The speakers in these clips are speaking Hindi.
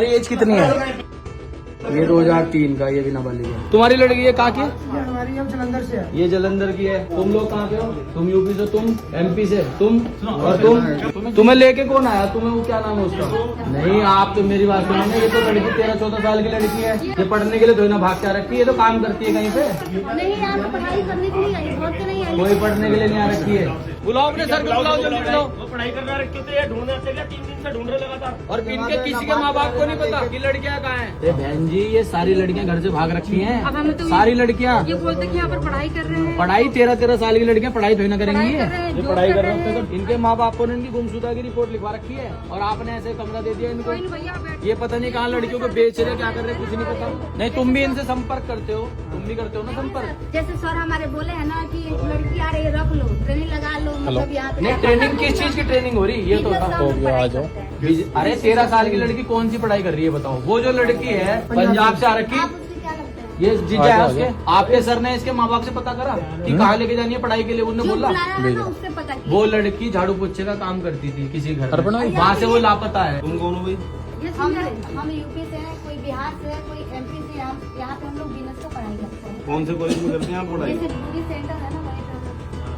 तुम्हारी एज कितनी है? ये 2003 का, ये भी नाबालिग है। तुम्हारी लड़की ये कहाँ की है? हमारी हम जलंधर से है। ये जलंधर की है। तुम लोग कहाँ के हो? तुम यूपी से, तुम एमपी से, तुम और तुम्हें लेके कौन आया? तुम्हें वो क्या नाम है उसका? नहीं, आप तो मेरी बात सुनो। ये तो लड़की 13-14 साल की लड़की है। ये पढ़ने के लिए थोड़ी ना भाग के आ रखी है। ये तो काम करती है कहीं पे। नहीं, यहाँ पे पढ़ाई करने के लिए आई, बहुत नहीं आई। कोई पढ़ने के लिए नहीं आ रखी है। बुलाओ अपने सर को, बुलाओ जल्दी बुलाओ। पढ़ाई करना रखी होती है, ढूंढने से 3 दिन से ढूंढ रहे लगातार। और इनके किसी के माँ बाप को नहीं पता कि लड़कियाँ कहाँ हैं। बहन जी, ये सारी लड़कियाँ घर से भाग रखी हैं। अब हमें तो सारी लड़कियाँ ये बोलते कि यहाँ पर पढ़ाई कर रहे हैं। पढ़ाई 13-13 साल की लड़कियाँ पढ़ाई थोड़ी ना करेंगी। ये पढ़ाई कर रहे हैं। इनके माँ बाप को इनकी गुमशुदा की रिपोर्ट लिखवा रखी है और आपने ऐसे कमरा दे दिया इनको। कोई नहीं भैया, बैठ। ये पता नहीं कहाँ लड़कियों को बेच रहे, क्या कर रहे, कुछ नहीं पता। नहीं, तुम भी इनसे संपर्क करते हो, तुम भी करते हो ना संपर्क। जैसे सर हमारे बोले है ना कि लड़की आ रही है, रख लो, ट्रेनिंग लगा लो। मतलब यहाँ पे नहीं, ट्रेनिंग किस चीज की ट्रेनिंग हो रही है? ये तो हो गया, आ जाओ। अरे 13 साल की लड़की कौन सी पढ़ाई कर रही है बताओ? वो जो लड़की है पंजाब से आ रखी, आप उससे क्या लगता है? ये जीजा है उसके। आपके सर ने इसके माँ बाप से पता करा कि कहाँ लेके जानी है पढ़ाई के लिए? उन्होंने जो बोला बुलाया है ना, उससे पता किया। वो लड़की झाड़ू पोछे का काम करती थी किसी घर में, वहाँ से वो लापता है। तुम कौन हो भाई? हम यूपी से हैं, कोई बिहार से है, कोई एमपी से। यहाँ पे हम लोग बिजनेस का पढ़ाई करते हैं। कौन से कॉलेज में करते हैं आप पढ़ाई? जैसे दूरी सेंटर है ना, वहीं पे हम लोग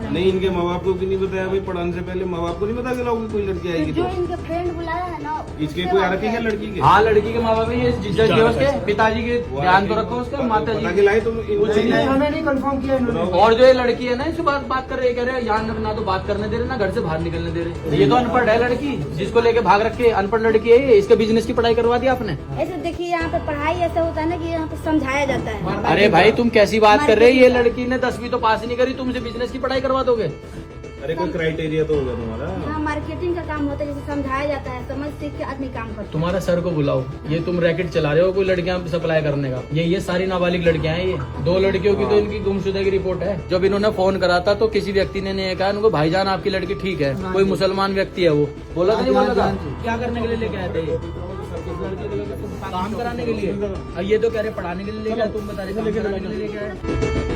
नहीं, इनके माँ बाप को क्यों नहीं बताया भाई? पढ़ाने से पहले माँ बाप को नहीं पता चला होगा कोई लड़की आएगी जो तो? इनके फ्रेंड बुलाया है ना, इसके कोई आ रखी है लड़की के? हाँ, लड़की के माँ बाप है, ये जीजा जी है उसके, पिताजी के ध्यान तो रखो उसके, माता पता जी। के लाए तुम? कुछ नहीं, हमें नहीं कंफर्म किया इन्होंने। और जो ये लड़की है ना, इससे बात कर रहे कह रहे हैं यहाँ ना तो बात करने दे रहे ना घर से बाहर निकलने दे रहे। ये तो अनपढ़ है लड़की, जिसको लेके भाग रखे अनपढ़ लड़की है ये। इसके बिजनेस की पढ़ाई करवा दी आपने। ऐसे देखिए, यहाँ पे पढ़ाई ऐसा होता है ना कि यहाँ पे समझाया जाता है। अरे भाई, तुम कैसी बात कर रहे हो? ये लड़की ने 10वीं तो पास ही नहीं करी, तुमसे बिजनेस की पढ़ाई करवा दोगे? अरे कोई क्राइटेरिया तो होगा तुम्हारा। यहाँ मार्केटिंग का काम होता है, जैसे समझाया जाता है, समझ सीख के आदमी काम करता है। तुम्हारा सर को बुलाओ। ये तुम रैकेट चला रहे हो कोई लड़कियां सप्लाई करने का? ये सारी नाबालिग लड़कियां हैं। ये 2 लड़कियों की तो इनकी गुमशुदा की रिपोर्ट है। जब इन्होंने फोन करा था तो किसी व्यक्ति ने नहीं कहा इनको, भाईजान आपकी लड़की ठीक है। कोई मुसलमान व्यक्ति है, वो बोला था नहीं बोला था? क्या करने के लिए लेके आए थे? काम कराने के लिए। और ये तो कह रहे पढ़ाने के लिए लेके आए, तुम बता रहे काम कराने के लिए लेके आए।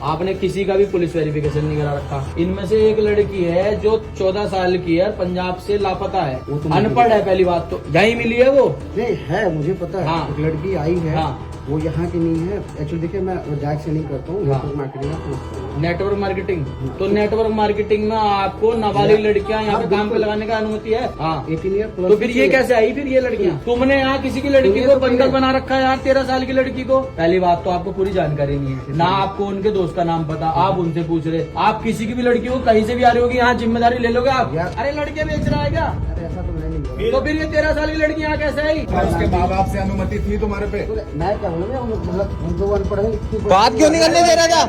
आपने किसी का भी पुलिस वेरिफिकेशन नहीं करा रखा। इनमें से एक लड़की है जो 14 साल की है, पंजाब से लापता है, अनपढ़ है। पहली बात तो यही मिली है वो। नहीं है, मुझे पता है। हाँ। एक लड़की आई है। हाँ। वो यहाँ की नहीं है। एक्चुअली देखिए, मैं जाग से नहीं करता हूँ, हाँ। नेटवर्क मार्केटिंग का। नेटवर्क मार्केटिंग, तो नेटवर्क मार्केटिंग में आपको नाबालिग लड़कियां यहाँ पे काम पे लगाने का अनुमति है? हाँ। 18 ईयर प्लस। तो फिर ये कैसे आई? फिर ये लड़कियां तुमने यहाँ किसी की लड़की को बंदर बना रखा है यार, 13 साल की लड़की को। पहली बात तो आपको पूरी जानकारी नहीं है ना, आपको उनके दोस्त का नाम पता, आप उनसे पूछ रहे। आप किसी की भी लड़की को कहीं से भी आ रही होगी, यहाँ जिम्मेदारी ले लोगे आप? अरे लड़के बेच रहा है क्या? अरे ऐसा तो मैं नहीं बोला। तो फिर ये 13 साल की लड़की यहाँ कैसे आई? उसके माँ बाप से अनुमति थी तुम्हारे पे? मैं क्या बोलूँ, मतलब जो अनपढ़ है। बात क्यों नहीं करने दे रहा था?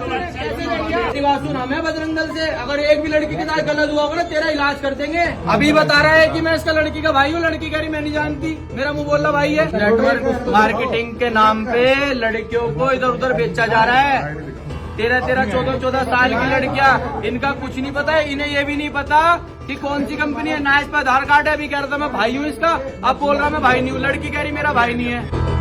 मेरी बात सुन, हमें बजरंग दल से अगर एक भी लड़की के साथ गलत हुआ होगा ना, तेरा इलाज कर देंगे। अभी बता रहा है कि मैं इसका लड़की का भाई हूँ, लड़की कह रही मैं नहीं जानती, मेरा मुंह बोला भाई है। नेटवर्क मार्केटिंग के नाम पे लड़कियों को इधर उधर बेचा जा रहा है। 13-13, 14-14 साल की लड़कियां, इनका कुछ नहीं पता है। इन्हें ये भी नहीं पता कि कौन सी कंपनी है, ना इस पर आधार कार्ड है। अभी कह रहा था मैं भाई हूँ इसका, अब बोल रहा मैं भाई नहीं हूँ। लड़की कह रही मेरा भाई नहीं है।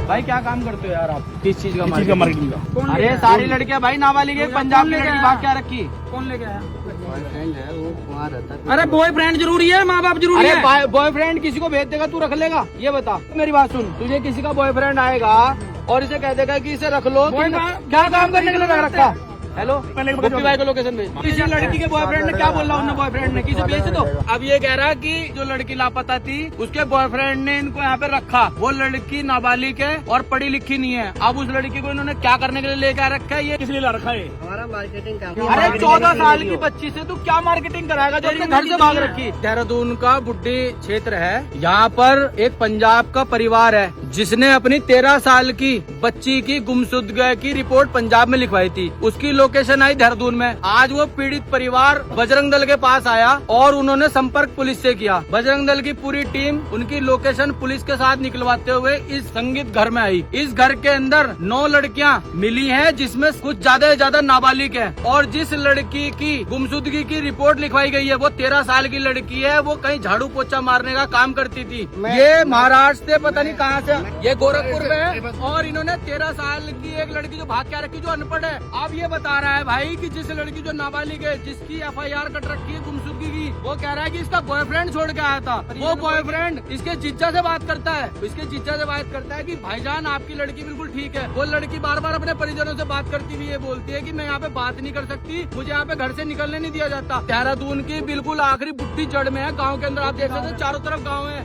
भाई क्या काम करते हो यार आप? किस चीज का मार्केटिंग का? अरे सारी लड़कियां भाई नाबालिग है, पंजाब की लड़की भाग क्या रखी? कौन लेके आया? बॉयफ्रेंड है, वो वहाँ रहता है। अरे बॉयफ्रेंड जरूरी है, माँ बाप जरूरी है? अरे बॉयफ्रेंड किसी को भेज देगा, तू रख लेगा? ये बता। मेरी बात सुन, तुझे किसी का बॉयफ्रेंड आएगा और इसे कह देगा कि इसे रख लो, क्या काम करने के लिए रख रखा? हेलो, गोपी भाई को लोकेशन भेज। किसी लड़की के बॉयफ्रेंड ने क्या बोला? उन्होंने बॉयफ्रेंड ने किसी बेच दो। अब ये कह रहा कि जो लड़की लापता थी उसके बॉयफ्रेंड ने इनको यहाँ पे रखा। वो लड़की नाबालिग है और पढ़ी लिखी नहीं है। अब उस लड़की को इन्होंने क्या करने के लिए लेकर आ रखा है? ये किस लिए ला रखा है? हमारा मार्केटिंग काम। अरे 14 साल की बच्ची से तू क्या मार्केटिंग कराएगा जो अपने घर से भाग रखी? देहरादून का बुड्ढी क्षेत्र है। यहाँ पर एक पंजाब का परिवार है जिसने अपनी 13 साल की बच्ची की गुमशुदगी की रिपोर्ट पंजाब में लिखवाई थी। उसकी लोकेशन आई देहरादून में। आज वो पीड़ित परिवार बजरंग दल के पास आया और उन्होंने संपर्क पुलिस से किया। बजरंग दल की पूरी टीम उनकी लोकेशन पुलिस के साथ निकलवाते हुए इस संगीत घर में आई। इस घर के अंदर 9 लड़कियां मिली हैं, जिसमें कुछ ज्यादा से ज्यादा नाबालिग है। और जिस लड़की की गुमशुदगी की रिपोर्ट लिखवाई गई है वो 13 साल की लड़की है। वो कहीं झाड़ू पोछा मारने का काम करती थी। ये महाराष्ट्र से पता नहीं कहाँ से, ये गोरखपुर में है। और इन्होंने 13 साल की एक लड़की जो भाग के रखी, जो अनपढ़ है। आप ये बता बता रहा है भाई कि जिस लड़की जो नाबालिग है, जिसकी FIR कट रखी है गुमशुदगी की, वो कह रहा है कि इसका बॉयफ्रेंड छोड़ के आया था। वो बॉयफ्रेंड इसके जीजा से बात करता है, इसके जीजा से बात करता है कि भाईजान आपकी लड़की बिल्कुल ठीक है। वो लड़की बार बार अपने परिजनों से बात करती हुई ये बोलती है कि मैं यहाँ पे बात नहीं कर सकती, मुझे यहाँ पे घर से निकलने नहीं दिया जाता। देहरादून की बिल्कुल आखिरी बुट्टी जड़ में है, गाँव के अंदर आप देख सकते हो चारों तरफ गाँव है।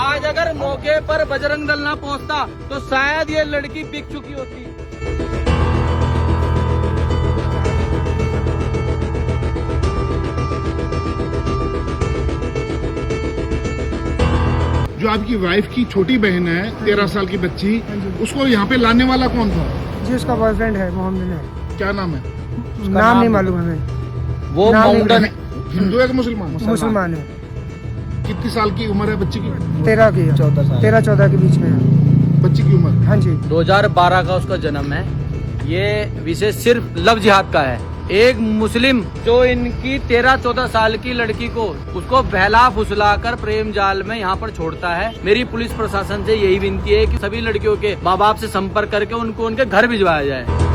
आज अगर मौके पर बजरंग दल ना पहुंचता तो शायद ये लड़की बिक चुकी होती। जो आपकी वाइफ की छोटी बहन है 13 साल की बच्ची, उसको यहाँ पे लाने वाला कौन था? जी उसका बॉयफ्रेंड है, मोहम्मद है। क्या नाम है? नाम नहीं मालूम हमें। वो माउंटेन हिंदू है कि मुसलमान? मुसलमान है। कितनी साल की उम्र है बच्ची की? 13 की, 13-14 के बीच में है बच्ची की उम्र। हाँ जी। 2012 का उसका जन्म है। ये विषय सिर्फ लव जिहाद का है। एक मुस्लिम जो इनकी 13-14 साल की लड़की को उसको बहला फुसला कर प्रेम जाल में यहाँ पर छोड़ता है। मेरी पुलिस प्रशासन से यही विनती है कि सभी लड़कियों के माँ बाप से संपर्क करके उनको उनके घर भिजवाया जाए।